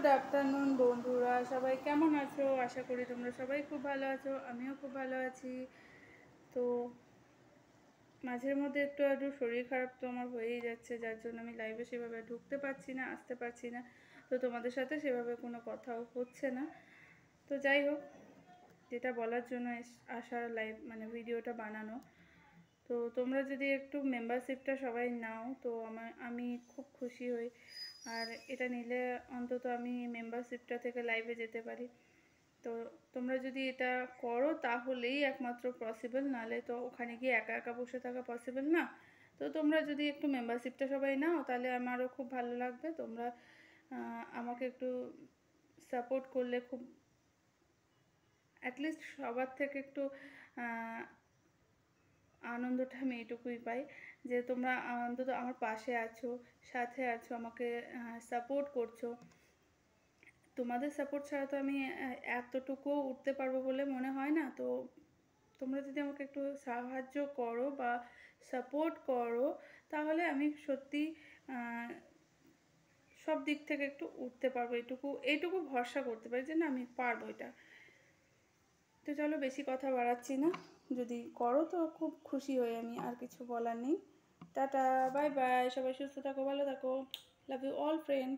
Good afternoon বন্ধুরা, সবাই কেমন আছো? আশা করি তোমরা সবাই খুব ভালো আছো, আমিও খুব ভালো আছি। তো মাঝের মধ্যে একটু একটু শরীর খারাপ তো আমার হয়েই যাচ্ছে, যার জন্য আমি লাইভে সেভাবে ঢুকতে পারছি না, আসতে পারছি না। তো তোমাদের সাথে সেভাবে কোনো কথাও হচ্ছে না। তো যাই হোক, যেটা বলার জন্য আসার লাইভ মানে ভিডিওটা বানানো, তো তোমরা যদি একটু মেম্বারশিপটা সবাই নাও তো আমি খুব খুশি হই। আর এটা নিলে অন্তত আমি মেম্বারশিপটা থেকে লাইভে যেতে পারি। তো তোমরা যদি এটা করো তাহলেই একমাত্র পসিবল, নাহলে তো ওখানে গিয়ে একা একা বসে থাকা পসিবল না। তো তোমরা যদি একটু মেম্বারশিপটা সবাই নাও তাহলে আমারও খুব ভালো লাগবে। তোমরা আমাকে একটু সাপোর্ট করলে খুব, অ্যাটলিস্ট সবার থেকে একটু আনন্দটা আমি এটুকুই পাই যে তোমরা অন্তত আমার পাশে আছো, সাথে আছো, আমাকে সাপোর্ট করছো। তোমাদের সাপোর্ট ছাড়া তো আমি এতটুকুও উঠতে পারবো বলে মনে হয় না। তো তোমরা যদি আমাকে একটু সাহায্য করো বা সাপোর্ট করো তাহলে আমি সত্যি সব দিক থেকে একটু উঠতে পারবো, এইটুকু ভরসা করতে পারি যে না আমি পারবো এটা। তো চলো বেশি কথা বাড়াচ্ছি না, যদি করো তো খুব খুশি হই আমি, আর কিছু বলার নেই। টাটা, বাই বাই, সবাই সুস্থ থাকো, ভালো থাকো, লাভ ইউ অল ফ্রেন্ড।